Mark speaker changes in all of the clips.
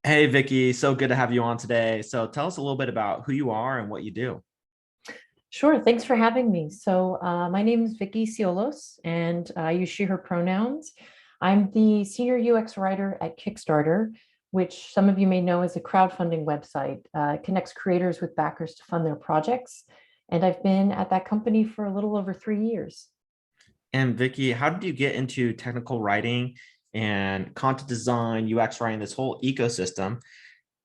Speaker 1: Hey Vicky, so good to have you on today. So tell us a little bit about who you are and what you do.
Speaker 2: Sure, thanks for having me. My name is Vicki Siolos, and I use she, her pronouns. I'm the senior UX writer at Kickstarter, which some of you may know is a crowdfunding website. It connects creators with backers to fund their projects. And I've been at that company for a little over 3 years.
Speaker 1: And Vicky, how did you get into technical writing and content design, UX writing, this whole ecosystem?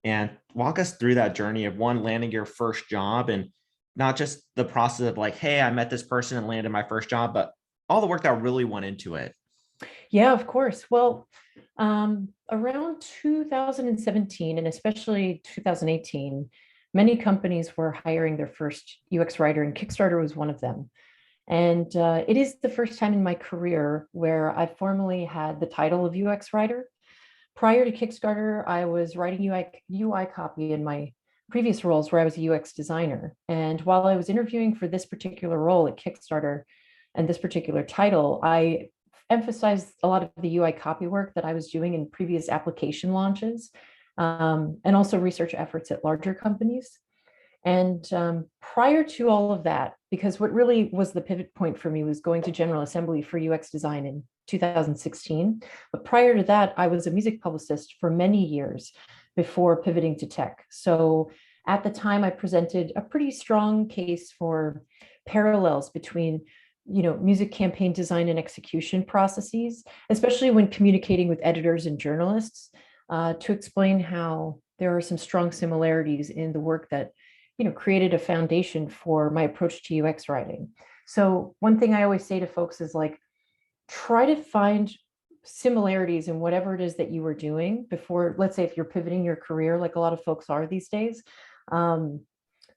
Speaker 1: And walk us through that journey of one landing your first job and not just the process of like, hey, I met this person and landed my first job, but all the work that really went into it.
Speaker 2: Yeah, of course. Around 2017 and especially 2018, many companies were hiring their first UX writer, and Kickstarter was one of them. And it is the first time in my career where I formally had the title of UX writer. Prior to Kickstarter, I was writing UI copy in my previous roles where I was a UX designer. And while I was interviewing for this particular role at Kickstarter and this particular title, I emphasized a lot of the UI copy work that I was doing in previous application launches, and also research efforts at larger companies. And prior to all of that, because what really was the pivot point for me was going to General Assembly for UX design in 2016. But prior to that, I was a music publicist for many years before pivoting to tech. So at the time, I presented a pretty strong case for parallels between music campaign design and execution processes, especially when communicating with editors and journalists, to explain how there are some strong similarities in the work that created a foundation for my approach to UX writing. So one thing I always say to folks is like, try to find similarities in whatever it is that you were doing before, let's say if you're pivoting your career, like a lot of folks are these days, um,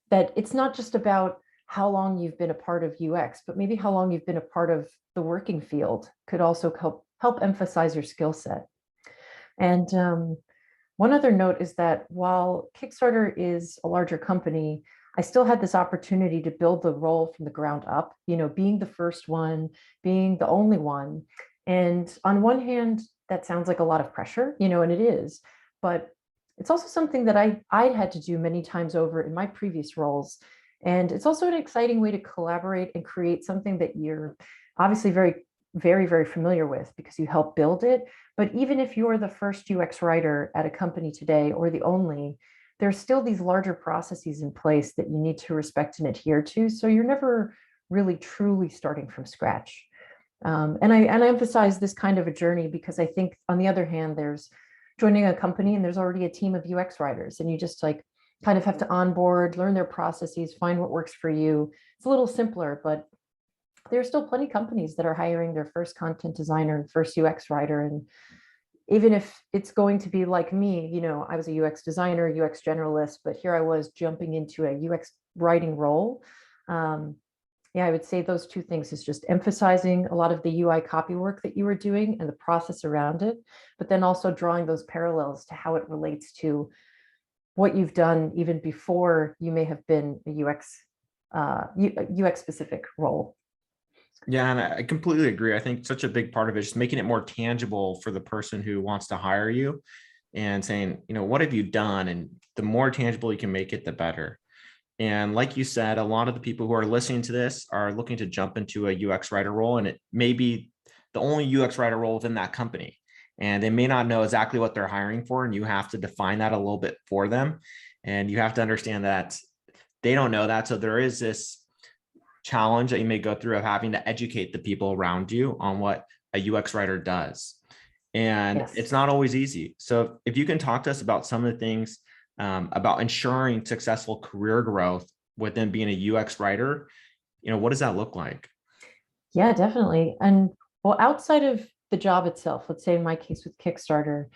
Speaker 2: that it's not just about how long you've been a part of UX, but maybe how long you've been a part of the working field could also help emphasize your skill set. And one other note is that while Kickstarter is a larger company, I still had this opportunity to build the role from the ground up, being the first one, being the only one. And on one hand, that sounds like a lot of pressure, and it is, but it's also something that I'd had to do many times over in my previous roles. And it's also an exciting way to collaborate and create something that you're obviously very, very, very familiar with because you helped build it. But even if you're the first UX writer at a company today or the only, there's still these larger processes in place that you need to respect and adhere to. So you're never really truly starting from scratch. And I emphasize this kind of a journey because I think on the other hand, there's joining a company and there's already a team of UX writers, and you just like kind of have to onboard, learn their processes, find what works for you. It's a little simpler, but there's still plenty of companies that are hiring their first content designer and first UX writer. And even if it's going to be like me, I was a UX designer, UX generalist, but here I was jumping into a UX writing role. Um, yeah, I would say those two things is just emphasizing a lot of the UI copy work that you were doing and the process around it, but then also drawing those parallels to how it relates to what you've done even before you may have been a UX specific role.
Speaker 1: Yeah, and I completely agree. I think such a big part of it is just making it more tangible for the person who wants to hire you and saying, what have you done? And the more tangible you can make it, the better. And like you said, a lot of the people who are listening to this are looking to jump into a UX writer role, and it may be the only UX writer role within that company. And they may not know exactly what they're hiring for, and you have to define that a little bit for them. And you have to understand that they don't know that. So there is this challenge that you may go through of having to educate the people around you on what a UX writer does. And it's
Speaker 2: Yes.
Speaker 1: not always easy. So if you can talk to us about some of the things about ensuring successful career growth within being a UX writer, what does that look like?
Speaker 2: Yeah, definitely. And well, outside of the job itself, let's say in my case with Kickstarter,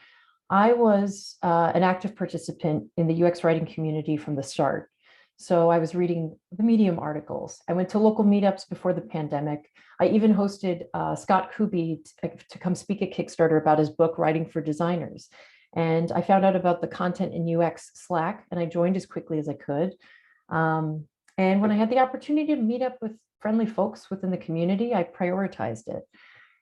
Speaker 2: I was an active participant in the UX writing community from the start. So I was reading the Medium articles. I went to local meetups before the pandemic. I even hosted Scott Kuby to come speak at Kickstarter about his book, Writing for Designers. And I found out about the content in UX Slack, and I joined as quickly as I could. Um, and when I had the opportunity to meet up with friendly folks within the community, I prioritized it.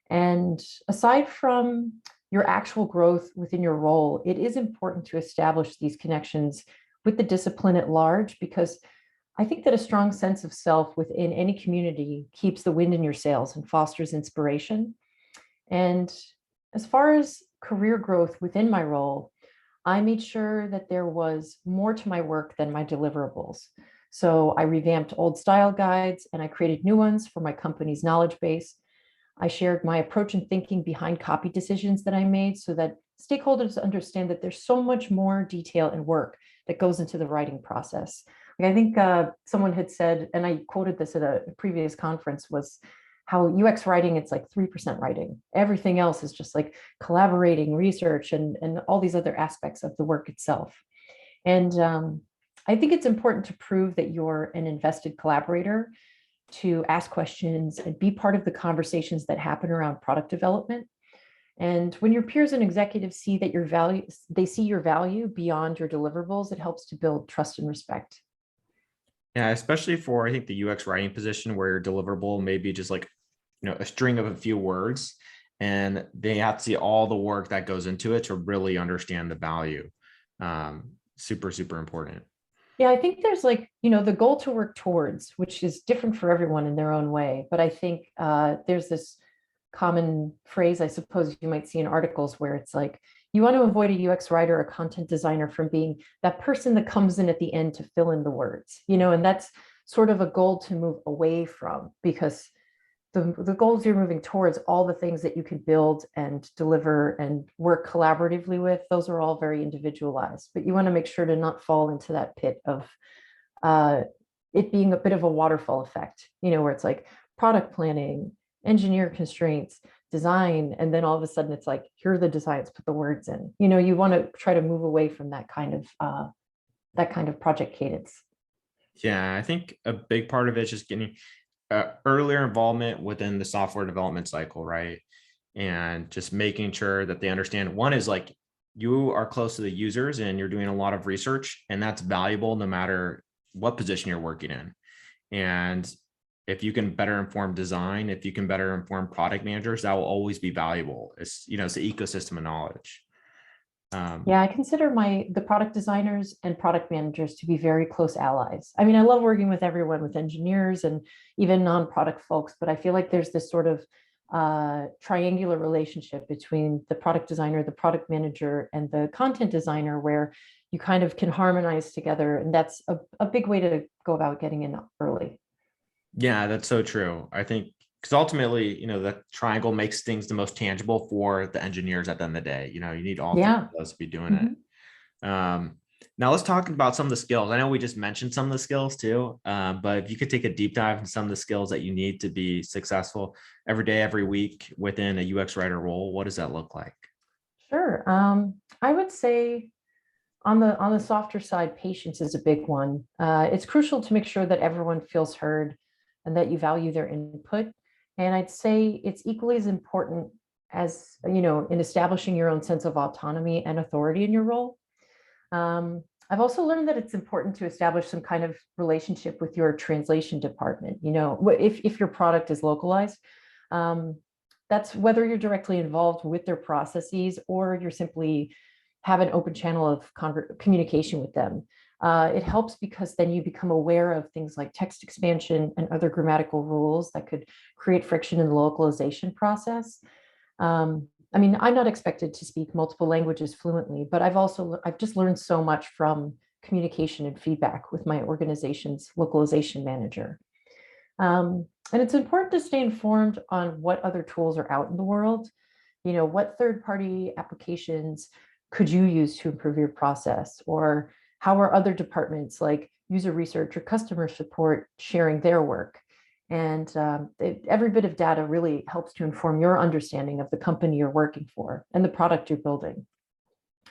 Speaker 2: And aside from, your actual growth within your role, it is important to establish these connections with the discipline at large, because I think that a strong sense of self within any community keeps the wind in your sails and fosters inspiration. And as far as career growth within my role, I made sure that there was more to my work than my deliverables. So I revamped old style guides and I created new ones for my company's knowledge base. I shared my approach and thinking behind copy decisions that I made so that stakeholders understand that there's so much more detail and work that goes into the writing process. Like I think someone had said, and I quoted this at a previous conference, was how UX writing, it's like 3% writing. Everything else is just like collaborating, research, and all these other aspects of the work itself. And I think it's important to prove that you're an invested collaborator, to ask questions and be part of the conversations that happen around product development. And when your peers and executives see that your value, they see your value beyond your deliverables, it helps to build trust and respect.
Speaker 1: Yeah, especially for I think the UX writing position where your deliverable may be just like, a string of a few words, and they have to see all the work that goes into it to really understand the value. Super, super important.
Speaker 2: Yeah, I think there's like, the goal to work towards, which is different for everyone in their own way. But I think there's this common phrase, I suppose you might see in articles, where it's like, you want to avoid a UX writer or content designer from being that person that comes in at the end to fill in the words, and that's sort of a goal to move away from, because the goals you're moving towards, all the things that you can build and deliver and work collaboratively with, those are all very individualized. But you want to make sure to not fall into that pit of it being a bit of a waterfall effect, where it's like product planning, engineer constraints, design, and then all of a sudden it's like, here are the designs, put the words in. You want to try to move away from that kind of project cadence.
Speaker 1: Yeah, I think a big part of it is just getting earlier involvement within the software development cycle, right? And just making sure that they understand, one is like, you are close to the users and you're doing a lot of research, and that's valuable no matter what position you're working in. And if you can better inform design, if you can better inform product managers, that will always be valuable. It's the ecosystem of knowledge.
Speaker 2: Yeah, I consider the product designers and product managers to be very close allies. I mean, I love working with everyone, with engineers and even non-product folks, but I feel like there's this sort of triangular relationship between the product designer, the product manager, and the content designer, where you kind of can harmonize together. And that's a big way to go about getting in early.
Speaker 1: Yeah, that's so true. I think because ultimately, that triangle makes things the most tangible for the engineers at the end of the day. You need all three
Speaker 2: Yeah.
Speaker 1: of those to be doing it. Now let's talk about some of the skills. I know we just mentioned some of the skills too, but if you could take a deep dive into some of the skills that you need to be successful every day, every week within a UX writer role, what does that look like?
Speaker 2: Sure. I would say on the softer side, patience is a big one. It's crucial to make sure that everyone feels heard and that you value their input. And I'd say it's equally as important as, in establishing your own sense of autonomy and authority in your role. I've also learned that it's important to establish some kind of relationship with your translation department. If your product is localized, that's whether you're directly involved with their processes or you're simply have an open channel of communication with them. It helps because then you become aware of things like text expansion and other grammatical rules that could create friction in the localization process. I mean, I'm not expected to speak multiple languages fluently, but I've just learned so much from communication and feedback with my organization's localization manager. And it's important to stay informed on what other tools are out in the world. What third-party applications could you use to improve your process? Or how are other departments like user research or customer support sharing their work? And every bit of data really helps to inform your understanding of the company you're working for and the product you're building.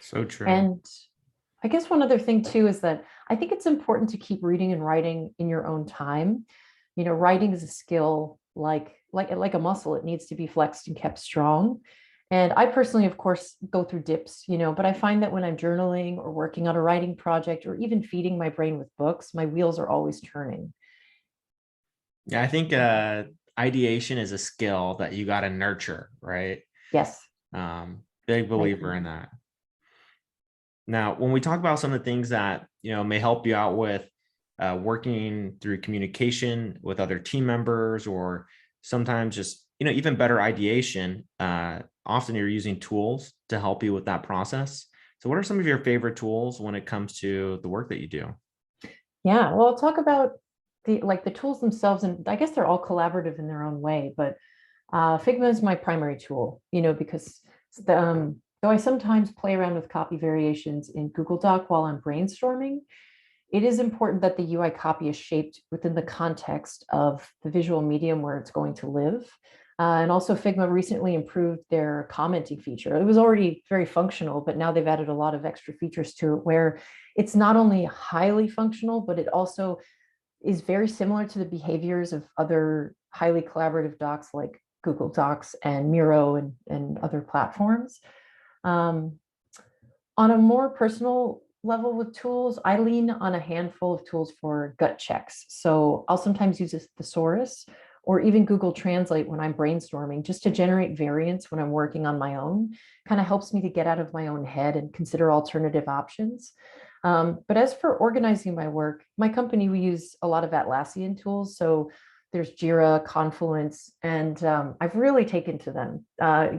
Speaker 1: So true.
Speaker 2: And I guess one other thing too is that I think it's important to keep reading and writing in your own time. Writing is a skill like a muscle. It needs to be flexed and kept strong. And I personally, of course, go through dips, but I find that when I'm journaling or working on a writing project or even feeding my brain with books, my wheels are always turning.
Speaker 1: Yeah, I think ideation is a skill that you got to nurture, right?
Speaker 2: Yes.
Speaker 1: Big
Speaker 2: I
Speaker 1: believer
Speaker 2: agree.
Speaker 1: in that. Now, when we talk about some of the things that may help you out with working through communication with other team members, or sometimes just even better ideation, often you're using tools to help you with that process. So, what are some of your favorite tools when it comes to the work that you do?
Speaker 2: Yeah, well, I'll talk about the tools themselves, and I guess they're all collaborative in their own way, but Figma is my primary tool, because though I sometimes play around with copy variations in Google Doc while I'm brainstorming, it is important that the UI copy is shaped within the context of the visual medium where it's going to live. And also Figma recently improved their commenting feature. It was already very functional, but now they've added a lot of extra features to it where it's not only highly functional, but it also is very similar to the behaviors of other highly collaborative docs like Google Docs and Miro and other platforms. Um, on a more personal level with tools, I lean on a handful of tools for gut checks. So I'll sometimes use a thesaurus or even Google Translate when I'm brainstorming just to generate variants when I'm working on my own. Kind of helps me to get out of my own head and consider alternative options. But as for organizing my work, my company, we use a lot of Atlassian tools. So there's Jira, Confluence, and I've really taken to them.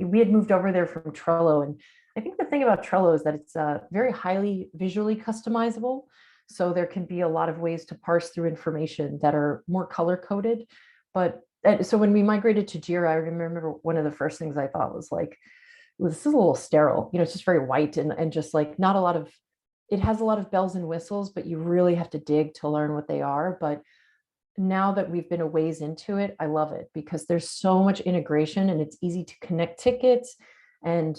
Speaker 2: We had moved over there from Trello, and I think the thing about Trello is that it's very highly visually customizable. So there can be a lot of ways to parse through information that are more color coded. But so when we migrated to Jira, I remember one of the first things I thought was like, well, this is a little sterile. It's just very white and just like not a lot of, it has a lot of bells and whistles, but you really have to dig to learn what they are. But now that we've been a ways into it, I love it because there's so much integration and it's easy to connect tickets and,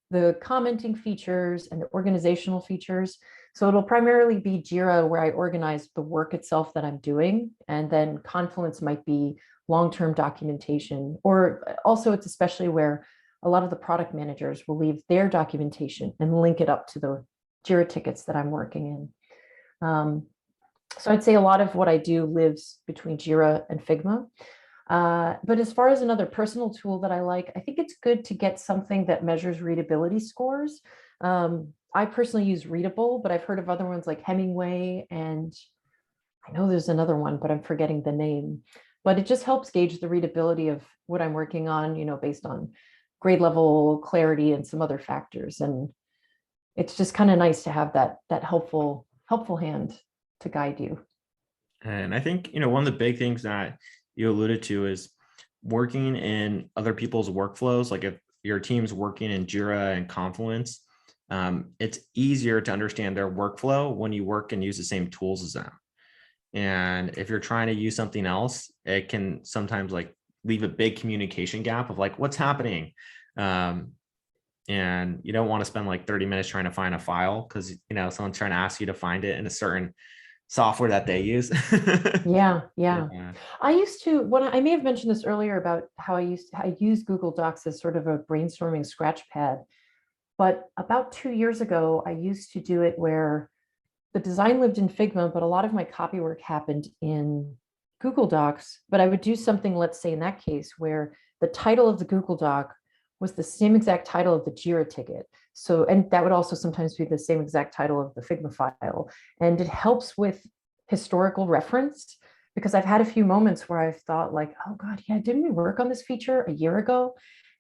Speaker 2: the commenting features and the organizational features. So it'll primarily be Jira where I organize the work itself that I'm doing. And then Confluence might be long-term documentation, or also it's especially where a lot of the product managers will leave their documentation and link it up to the Jira tickets that I'm working in. So I'd say a lot of what I do lives between Jira and Figma. But as far as another personal tool that I like, I think it's good to get something that measures readability scores. I personally use Readable, but I've heard of other ones like Hemingway, and I know there's another one, but I'm forgetting the name. But it just helps gauge the readability of what I'm working on, based on grade level, clarity, and some other factors. And it's just kind of nice to have that helpful hand to guide you.
Speaker 1: And I think, one of the big things that you alluded to is working in other people's workflows. Like if your team's working in Jira and Confluence, it's easier to understand their workflow when you work and use the same tools as them. And if you're trying to use something else, it can sometimes like leave a big communication gap of like, what's happening? And you don't want to spend like 30 minutes trying to find a file because, someone's trying to ask you to find it in a certain software that they use.
Speaker 2: Yeah, yeah.
Speaker 1: Yeah.
Speaker 2: I used to, when I may have mentioned this earlier about how I use Google Docs as sort of a brainstorming scratch pad. But about 2 years ago, I used to do it where the design lived in Figma, but a lot of my copy work happened in Google Docs. But I would do something, let's say in that case, where the title of the Google Doc was the same exact title of the Jira ticket. So, and that would also sometimes be the same exact title of the Figma file. And it helps with historical reference because I've had a few moments where I've thought like, oh God, yeah, didn't we work on this feature a year ago?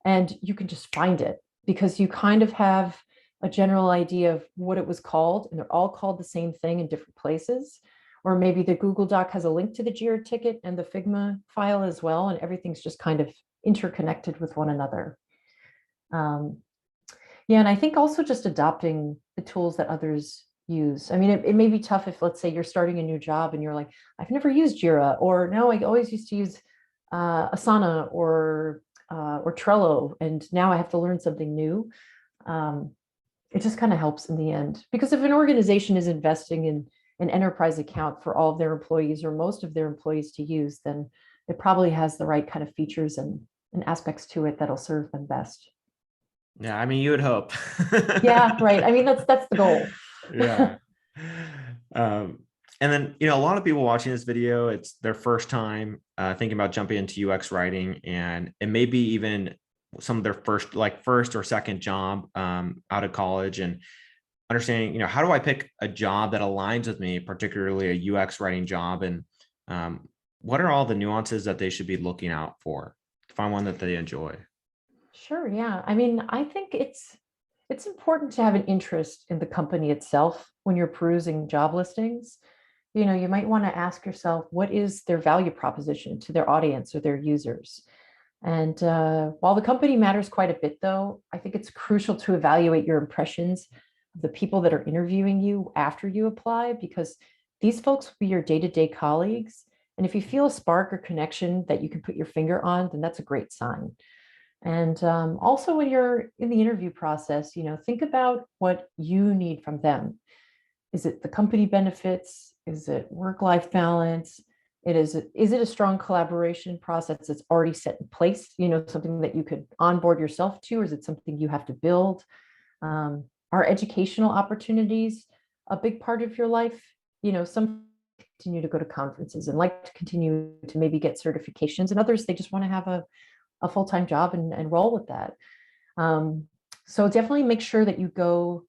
Speaker 2: And you can just find it because you kind of have a general idea of what it was called, and they're all called the same thing in different places. Or maybe the Google Doc has a link to the Jira ticket and the Figma file as well, and everything's just kind of interconnected with one another. Um, yeah, and I think also just adopting the tools that others use. I mean, it may be tough if, let's say, you're starting a new job and you're like, I've never used Jira, or no, I always used to use Asana or Trello, and now I have to learn something new. Um, it just kind of helps in the end because if an organization is investing in an enterprise account for all of their employees or most of their employees to use, then it probably has the right kind of features and aspects to it that'll serve them best.
Speaker 1: Yeah, I mean, you would hope.
Speaker 2: Yeah, right. I mean, that's the goal.
Speaker 1: Yeah. Um, and then, a lot of people watching this video, it's their first time thinking about jumping into UX writing, and it may be even some of their first or second job out of college, and understanding, how do I pick a job that aligns with me, particularly a UX writing job, and what are all the nuances that they should be looking out for to find one that they enjoy?
Speaker 2: Sure, yeah. I mean, I think it's important to have an interest in the company itself when you're perusing job listings. You might want to ask yourself, what is their value proposition to their audience or their users? And while the company matters quite a bit, though, I think it's crucial to evaluate your impressions of the people that are interviewing you after you apply, because these folks will be your day-to-day colleagues. And if you feel a spark or connection that you can put your finger on, then that's a great sign. And also, when you're in the interview process, think about what you need from them. Is it the company benefits? Is it work-life balance? Is it a strong collaboration process that's already set in place? Something that you could onboard yourself to, or is it something you have to build? Are educational opportunities a big part of your life? Some continue to go to conferences and like to continue to maybe get certifications, and others, they just want to have a full-time job and roll with that. So definitely make sure that you go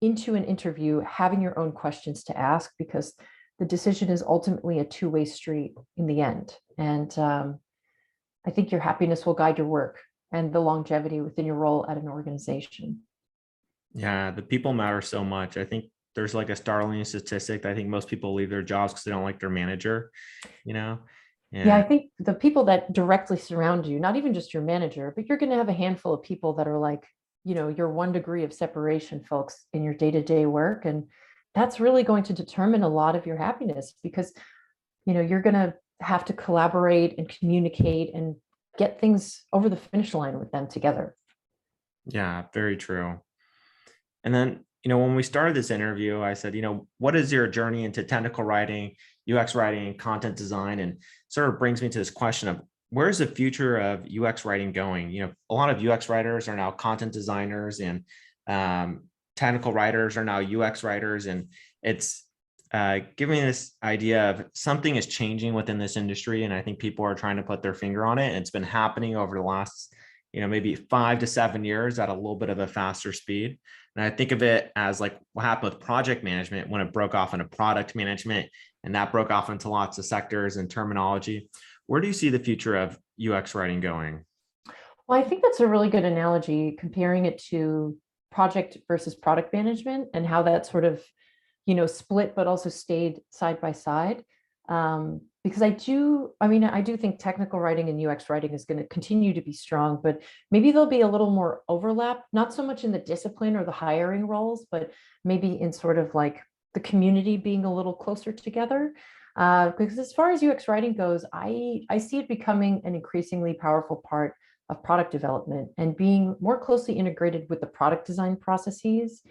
Speaker 2: into an interview having your own questions to ask, because the decision is ultimately a two-way street in the end. And I think your happiness will guide your work and the longevity within your role at an organization.
Speaker 1: Yeah, the people matter so much. I think there's like a startling statistic that I think most people leave their jobs because they don't like their manager, you know?
Speaker 2: Yeah, I
Speaker 1: And
Speaker 2: think the people that directly surround you, not even just your manager, but you're going to have a handful of people that are like, your 1 degree of separation folks in your day-to-day work. And that's really going to determine a lot of your happiness, because, you're going to have to collaborate and communicate and get things over the finish line with them together.
Speaker 1: yeah, very true. And then, when we started this interview, I said, what is your journey into technical writing, UX writing, content design? And sort of brings me to this question of, where's the future of UX writing going? A lot of UX writers are now content designers, and technical writers are now UX writers. And it's giving this idea of something is changing within this industry. And I think people are trying to put their finger on it. And it's been happening over the last, maybe 5 to 7 years at a little bit of a faster speed. And I think of it as like what happened with project management when it broke off into product management, and that broke off into lots of sectors and terminology. Where do you see the future of UX writing going?
Speaker 2: Well, I think that's a really good analogy, comparing it to project versus product management and how that sort of, split, but also stayed side by side. Because I do think technical writing and UX writing is going to continue to be strong, but maybe there'll be a little more overlap, not so much in the discipline or the hiring roles, but maybe in sort of like the community being a little closer together. Because as far as UX writing goes, I see it becoming an increasingly powerful part of product development and being more closely integrated with the product design processes.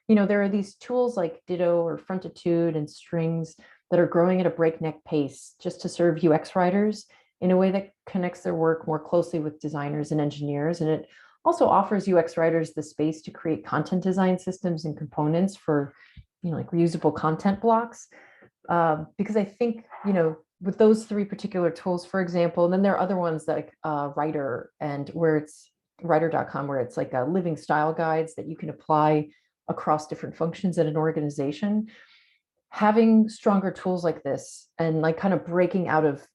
Speaker 2: There are these tools like Ditto or Frontitude and Strings that are growing at a breakneck pace just to serve UX writers in a way that connects their work more closely with designers and engineers. And it also offers UX writers the space to create content design systems and components for, like reusable content blocks. Because I think, with those three particular tools, for example, and then there are other ones like Writer, and where it's writer.com, where it's like a living style guides that you can apply across different functions at an organization. Having stronger tools like this and like kind of breaking out of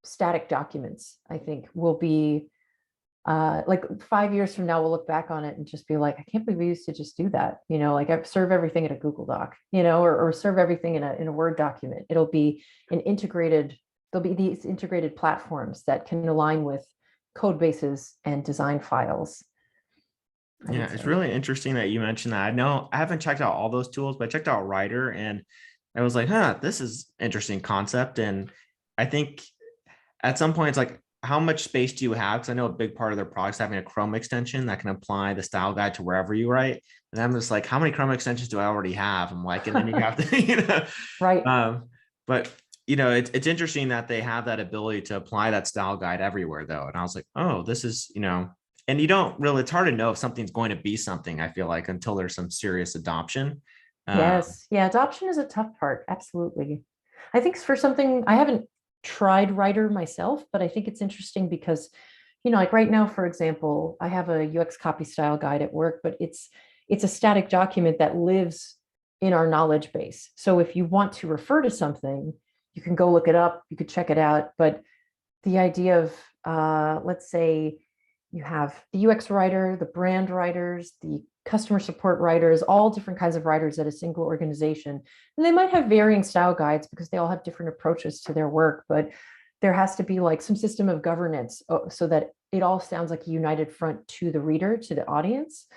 Speaker 2: static documents, I think will be like 5 years from now, we'll look back on it and just be like, I can't believe we used to just do that. Like I serve everything in a Google Doc, or serve everything in a Word document. It'll be there'll be these integrated platforms that can align with code bases and design files, I
Speaker 1: Yeah,
Speaker 2: would
Speaker 1: it's
Speaker 2: say.
Speaker 1: really interesting that you mentioned that. I know I haven't checked out all those tools, but I checked out Writer, and I was like, this is interesting concept. And I think at some point it's like, how much space do you have? Because I know a big part of their products having a Chrome extension that can apply the style guide to wherever you write. And I'm just like, how many Chrome extensions do I already have? I'm like, and then you have to,
Speaker 2: Right.
Speaker 1: but it's interesting that they have that ability to apply that style guide everywhere though. And I was like, oh, this is, and you don't really, it's hard to know if something's going to be something, I feel like, until there's some serious adoption. Uh,
Speaker 2: Yes. Yeah. Adoption is a tough part. Absolutely. I think for something, I haven't tried Writer myself, but I think it's interesting because, like right now, for example, I have a UX copy style guide at work, but it's a static document that lives in our knowledge base. So if you want to refer to something, you can go look it up, you could check it out. But the idea of, let's say you have the UX writer, the brand writers, the customer support writers, all different kinds of writers at a single organization. And they might have varying style guides because they all have different approaches to their work, but there has to be like some system of governance so that it all sounds like a united front to the reader, to the audience.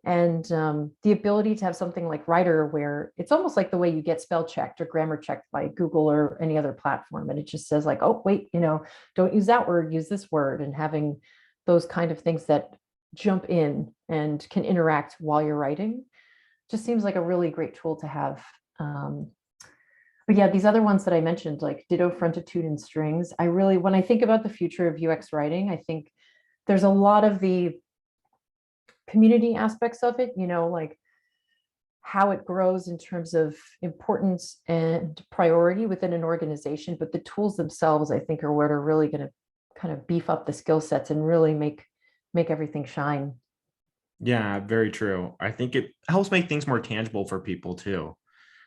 Speaker 2: And the ability to have something like Writer, where it's almost like the way you get spell checked or grammar checked by Google or any other platform. And it just says like, oh, wait, don't use that word, use this word. And having those kind of things that jump in and can interact while you're writing just seems like a really great tool to have. But yeah, these other ones that I mentioned, like Ditto, Frontitude, and Strings, when I think about the future of UX writing, I think there's a lot of the community aspects of it, like how it grows in terms of importance and priority within an organization. But the tools themselves, I think, are what are really going to kind of beef up the skill sets and really make everything shine.
Speaker 1: Yeah, very true. I think it helps make things more tangible for people too.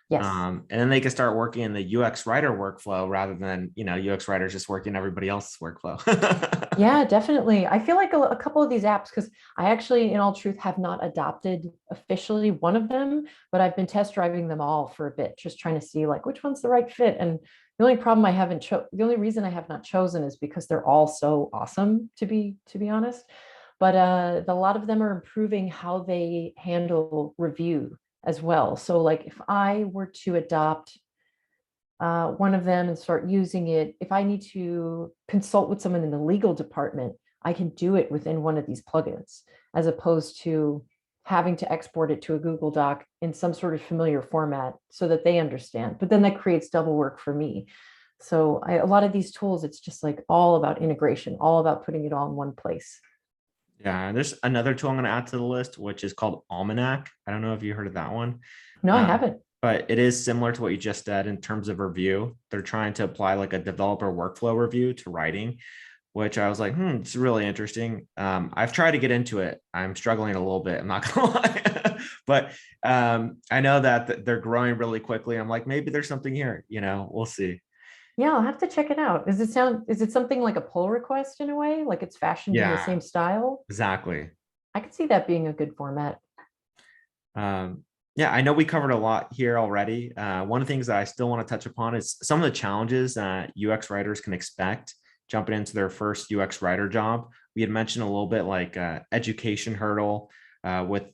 Speaker 2: Yes.
Speaker 1: And then they can start working in the UX writer workflow rather than, UX writers just working everybody else's workflow.
Speaker 2: Yeah, definitely. I feel like a couple of these apps, because I actually, in all truth, have not adopted officially one of them, but I've been test driving them all for a bit, just trying to see like which one's the right fit. And the only reason I have not chosen is because they're all so awesome, to be honest. But a lot of them are improving how they handle review as well. So like if I were to adopt one of them and start using it, if I need to consult with someone in the legal department, I can do it within one of these plugins, as opposed to having to export it to a Google Doc in some sort of familiar format so that they understand. But then that creates double work for me. So a lot of these tools, it's just like all about integration, all about putting it all in one place.
Speaker 1: Yeah, there's another tool I'm going to add to the list, which is called Almanac. I don't know if you heard of that one.
Speaker 2: No, I
Speaker 1: Uh,
Speaker 2: haven't.
Speaker 1: but it is similar to what you just said in terms of review. They're trying to apply like a developer workflow review to writing, which I was like, it's really interesting. I've tried to get into it. I'm struggling a little bit. I'm not gonna lie, but I know that they're growing really quickly. I'm like, maybe there's something here. We'll see.
Speaker 2: Yeah, I'll have to check it out. Is it something like a pull request in a way? Like it's fashioned in the
Speaker 1: Yeah,
Speaker 2: same style?
Speaker 1: exactly.
Speaker 2: I could see that being a good format.
Speaker 1: Um, yeah, I know we covered a lot here already. One of the things that I still want to touch upon is some of the challenges that UX writers can expect jumping into their first UX writer job. We had mentioned a little bit like education hurdle with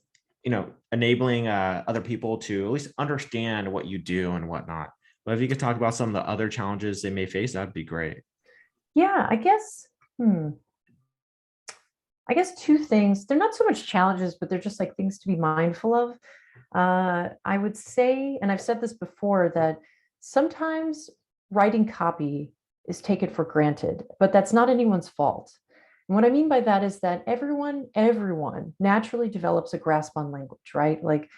Speaker 1: enabling other people to at least understand what you do and whatnot. But if you could talk about some of the other challenges they may face, that'd be great.
Speaker 2: Yeah, I guess two things. They're not so much challenges, but they're just like things to be mindful of. I would say, and I've said this before, that sometimes writing copy is taken for granted, but that's not anyone's fault. And what I mean by that is that everyone naturally develops a grasp on language, right? Like,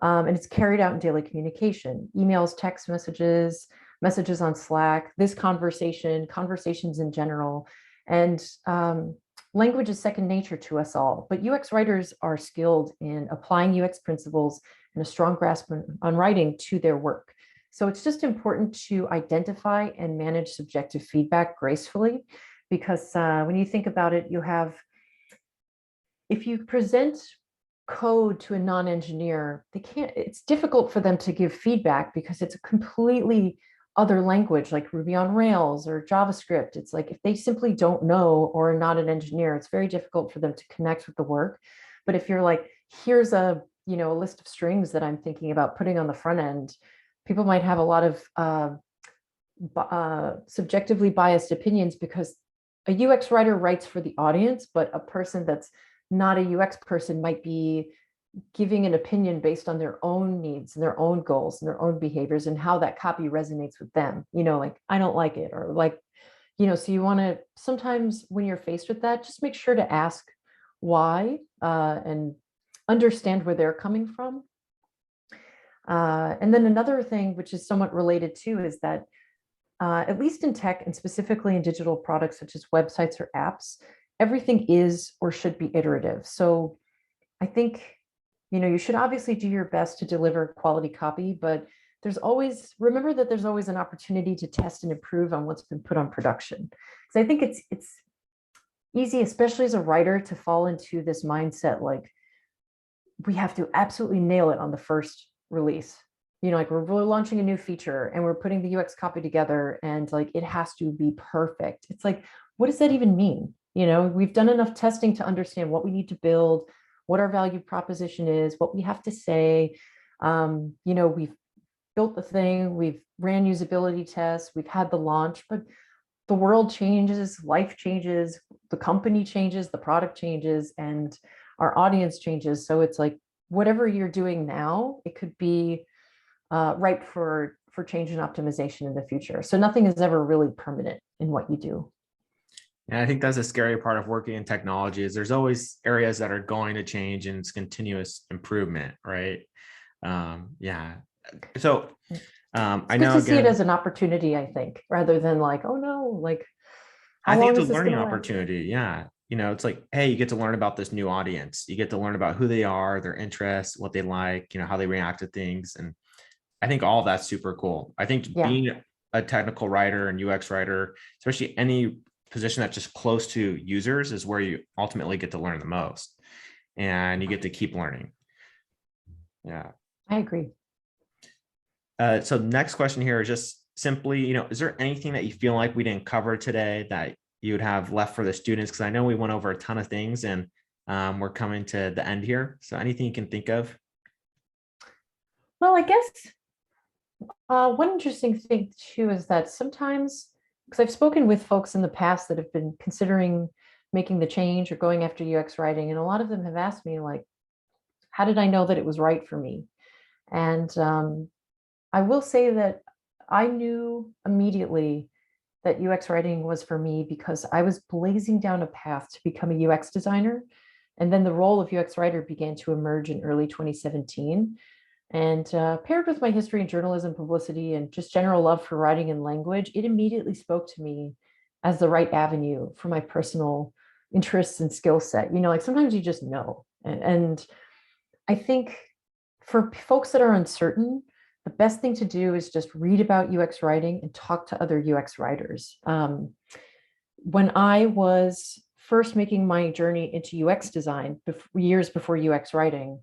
Speaker 2: and it's carried out in daily communication, emails, text messages, messages on Slack, this conversation, conversations in general. And language is second nature to us all, but UX writers are skilled in applying UX principles and a strong grasp on writing to their work. So it's just important to identify and manage subjective feedback gracefully, because when you think about it, if you present code to a non-engineer, it's difficult for them to give feedback because it's a completely other language like Ruby on Rails or JavaScript. It's like if they simply don't know or are not an engineer, it's very difficult for them to connect with the work. But if you're like, here's a list of strings that I'm thinking about putting on the front end, people might have a lot of subjectively biased opinions because a UX writer writes for the audience, but a person that's not a UX person might be giving an opinion based on their own needs and their own goals and their own behaviors and how that copy resonates with them. Like, I don't like it, or like, so you want to sometimes when you're faced with that, just make sure to ask why and understand where they're coming from. And then another thing, which is somewhat related too, is that at least in tech and specifically in digital products such as websites or apps, everything is or should be iterative. So I think, you should obviously do your best to deliver quality copy, but remember that there's always an opportunity to test and improve on what's been put on production. Because I think it's easy, especially as a writer, to fall into this mindset like we have to absolutely nail it on the first release. Like we're really launching a new feature and we're putting the UX copy together and like it has to be perfect. It's like, what does that even mean? We've done enough testing to understand what we need to build, what our value proposition is, what we have to say. We've built the thing, we've ran usability tests, we've had the launch, but the world changes, life changes, the company changes, the product changes, and our audience changes. So it's like, whatever you're doing now, it could be ripe for change and optimization in the future. So nothing is ever really permanent in what you do.
Speaker 1: And I think that's a scary part of working in technology is there's always areas that are going to change and it's continuous improvement, right? Yeah. So
Speaker 2: It's
Speaker 1: I
Speaker 2: good
Speaker 1: know
Speaker 2: to see it
Speaker 1: again,
Speaker 2: as an opportunity, I think, rather than like, oh no, like
Speaker 1: I
Speaker 2: how
Speaker 1: think
Speaker 2: long
Speaker 1: it's a
Speaker 2: is this
Speaker 1: learning
Speaker 2: going to last?
Speaker 1: opportunity. Yeah. It's like, hey, you get to learn about this new audience. You get to learn about who they are, their interests, what they like, how they react to things. And I think all that's super cool. I think
Speaker 2: Yeah,
Speaker 1: being a technical writer and UX writer, especially any position that's just close to users, is where you ultimately get to learn the most and you get to keep learning. Yeah.
Speaker 2: I agree.
Speaker 1: So next question here is just simply, is there anything that you feel like we didn't cover today that you would have left for the students? Because I know we went over a ton of things and we're coming to the end here. So anything you can think of?
Speaker 2: Well, I guess one interesting thing too is that sometimes, because I've spoken with folks in the past that have been considering making the change or going after UX writing, and a lot of them have asked me like, how did I know that it was right for me? And I will say that I knew immediately that UX writing was for me because I was blazing down a path to become a UX designer. And then the role of UX writer began to emerge in early 2017. And paired with my history in journalism, publicity, and just general love for writing and language, it immediately spoke to me as the right avenue for my personal interests and skill set. Like sometimes you just know. And I think for folks that are uncertain, the best thing to do is just read about UX writing and talk to other UX writers. When I was first making my journey into UX design, years before UX writing,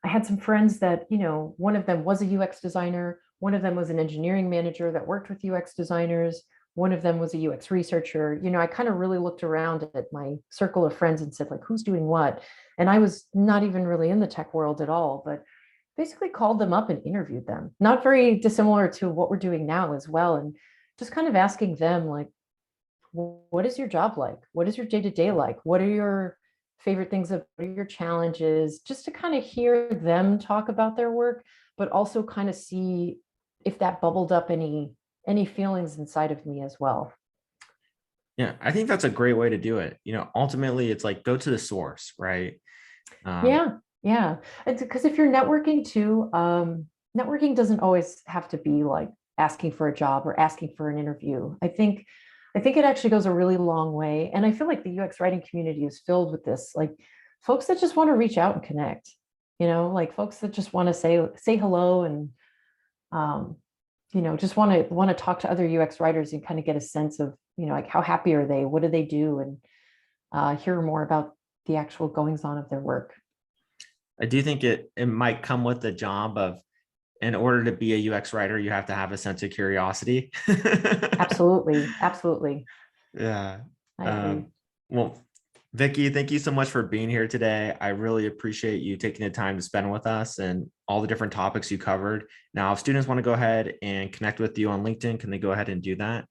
Speaker 2: I had some friends that, one of them was a UX designer, one of them was an engineering manager that worked with UX designers, one of them was a UX researcher. I kind of really looked around at my circle of friends and said, like, who's doing what? And I was not even really in the tech world at all, but basically called them up and interviewed them. Not very dissimilar to what we're doing now as well. And just kind of asking them, like, what is your job like? What is your day-to-day like? What are your favorite things? What are your challenges? Just to kind of hear them talk about their work, but also kind of see if that bubbled up any feelings inside of me as well.
Speaker 1: Yeah, I think that's a great way to do it. Ultimately it's like go to the source, right?
Speaker 2: Yeah. Because if you're networking too, networking doesn't always have to be like asking for a job or asking for an interview. I think it actually goes a really long way. And I feel like the UX writing community is filled with this, like folks that just want to reach out and connect, like folks that just want to say hello and, just want to talk to other UX writers and kind of get a sense of, like how happy are they? What do they do? And hear more about the actual goings on of their work.
Speaker 1: I do think it might come with the job of, in order to be a UX writer, you have to have a sense of curiosity.
Speaker 2: Absolutely. Absolutely.
Speaker 1: Yeah.
Speaker 2: I agree.
Speaker 1: Um, well, Vicki, thank you so much for being here today. I really appreciate you taking the time to spend with us and all the different topics you covered. Now, if students want to go ahead and connect with you on LinkedIn, can they go ahead and do that?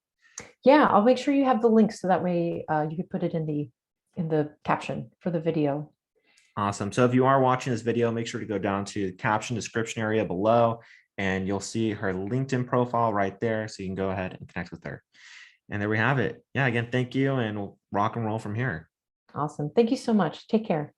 Speaker 2: Yeah, I'll make sure you have the link so that way you can put it in the caption for the video.
Speaker 1: Awesome. So if you are watching this video, make sure to go down to the caption description area below and you'll see her LinkedIn profile right there. So you can go ahead and connect with her. And there we have it. Yeah, again, thank you and we'll rock and roll from here.
Speaker 2: Awesome. Thank you so much. Take care.